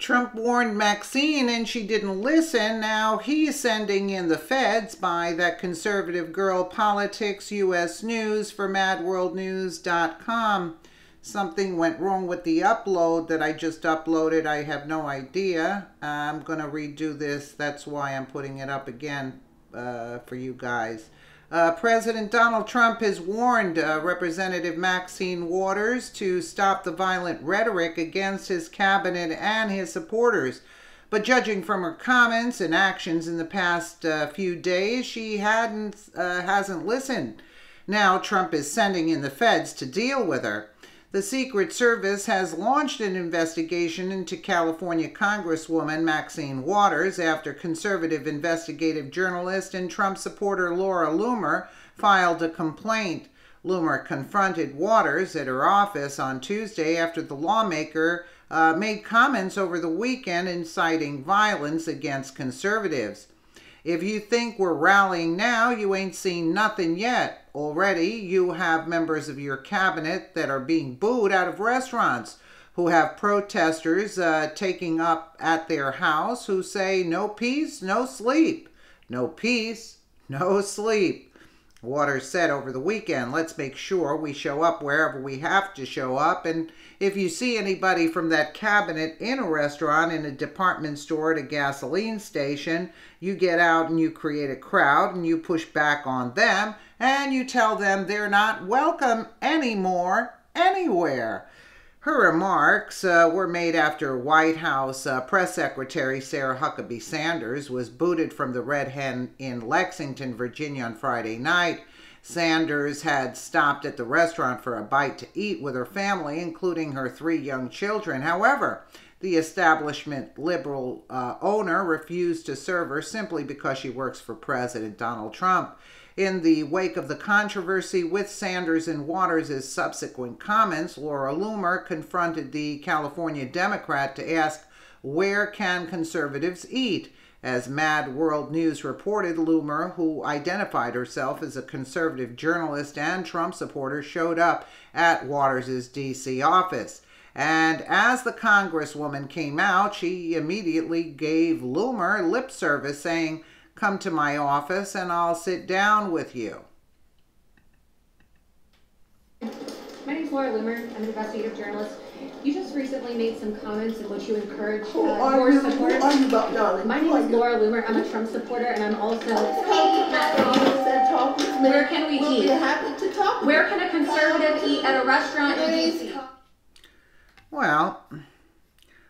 Trump warned Maxine and she didn't listen. Now he's sending in the feds by that conservative girl Politics US News for madworldnews.com. Something went wrong with the upload that I just uploaded. I have no idea. I'm going to redo this. That's why I'm putting it up again for you guys. President Donald Trump has warned Representative Maxine Waters to stop the violent rhetoric against his cabinet and his supporters. But judging from her comments and actions in the past few days, she hasn't listened. Now Trump is sending in the feds to deal with her. The Secret Service has launched an investigation into California Congresswoman Maxine Waters after conservative investigative journalist and Trump supporter Laura Loomer filed a complaint. Loomer confronted Waters at her office on Tuesday after the lawmaker made comments over the weekend inciting violence against conservatives. If you think we're rallying now, you ain't seen nothing yet. Already, you have members of your cabinet that are being booed out of restaurants, who have protesters taking up at their house who say, no peace, no sleep. No peace, no sleep. Waters said over the weekend, let's make sure we show up wherever we have to show up. And if you see anybody from that cabinet in a restaurant, in a department store, at a gasoline station, you get out and you create a crowd and you push back on them and you tell them they're not welcome anymore, anywhere. Her remarks were made after White House Press Secretary Sarah Huckabee Sanders was booted from the Red Hen in Lexington, Virginia on Friday night. Sanders had stopped at the restaurant for a bite to eat with her family, including her 3 young children. However, the establishment liberal owner refused to serve her simply because she works for President Donald Trump. In the wake of the controversy with Sanders and Waters' subsequent comments, Laura Loomer confronted the California Democrat to ask, where can conservatives eat? As Mad World News reported, Loomer, who identified herself as a conservative journalist and Trump supporter, showed up at Waters' D.C. office. And as the Congresswoman came out, she immediately gave Loomer lip service, saying, come to my office and I'll sit down with you. My name is Laura Loomer. I'm an investigative journalist. You just recently made some comments in which you encourage your supporters. Who are you about, darling? My name is Laura Loomer. I'm a Trump supporter, and I'm also. Where can we eat? We're happy to talk. Where can a conservative eat at a restaurant in D.C.? Well,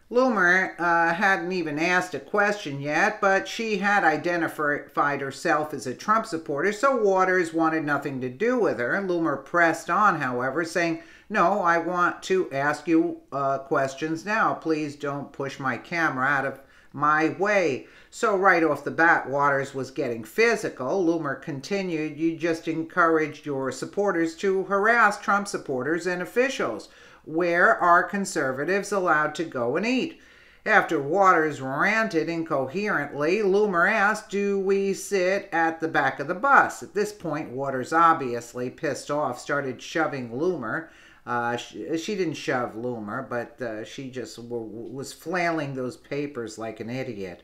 Loomer hadn't even asked a question yet, but she had identified herself as a Trump supporter, so Waters wanted nothing to do with her. Loomer pressed on, however, saying, no, I want to ask you questions now. Please don't push my camera out of my way. So right off the bat, Waters was getting physical. Loomer continued, you just encouraged your supporters to harass Trump supporters and officials. Where are conservatives allowed to go and eat? After Waters ranted incoherently, Loomer asked, do we sit at the back of the bus? At this point, Waters, obviously pissed off, started shoving Loomer. She didn't shove Loomer, but she just was flailing those papers like an idiot.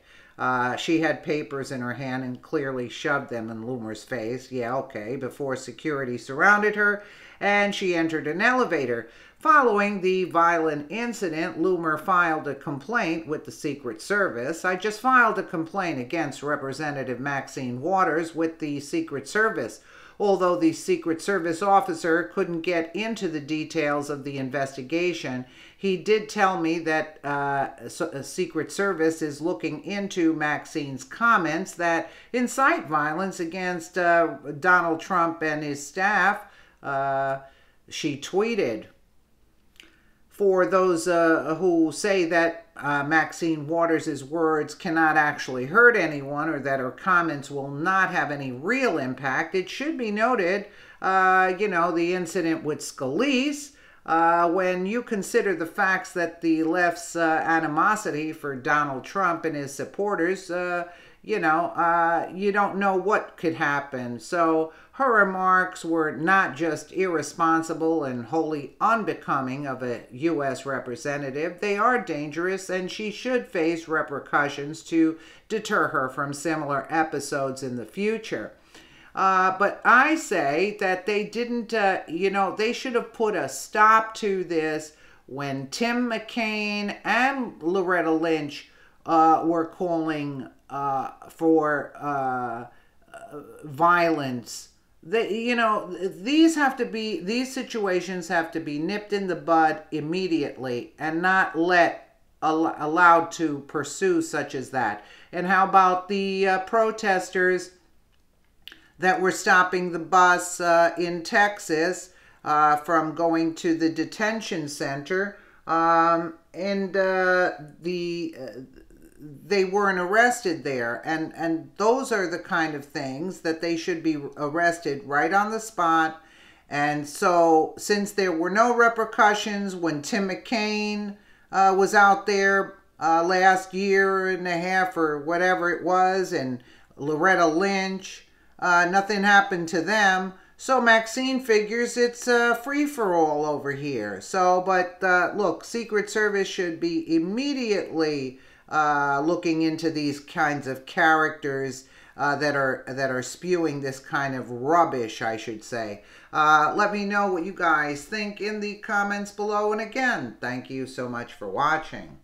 She had papers in her hand and clearly shoved them in Loomer's face. Yeah, okay, before security surrounded her and she entered an elevator. Following the violent incident, Loomer filed a complaint with the Secret Service. I just filed a complaint against Representative Maxine Waters with the Secret Service. Although the Secret Service officer couldn't get into the details of the investigation, he did tell me that Secret Service is looking into Maxine's comments that incite violence against Donald Trump and his staff. She tweeted, for those who say that Maxine Waters' words cannot actually hurt anyone or that her comments will not have any real impact, it should be noted, the incident with Scalise, when you consider the facts that the left's animosity for Donald Trump and his supporters, you know, you don't know what could happen. So her remarks were not just irresponsible and wholly unbecoming of a U.S. representative. They are dangerous, and she should face repercussions to deter her from similar episodes in the future. But I say that they didn't, you know, they should have put a stop to this when Tim McCain and Loretta Lynch were calling for violence. You know, these situations have to be nipped in the bud immediately and not allowed to pursue such as that. And how about the protesters that were stopping the bus in Texas from going to the detention center, they weren't arrested there, and those are the kind of things that they should be arrested right on the spot. And so, since there were no repercussions when Tim McCain was out there last year and a half or whatever it was, and Loretta Lynch, nothing happened to them. So Maxine figures it's free-for-all over here. So, but look, Secret Service should be immediately looking into these kinds of characters that are spewing this kind of rubbish, I should say. Let me know what you guys think in the comments below. And again, thank you so much for watching.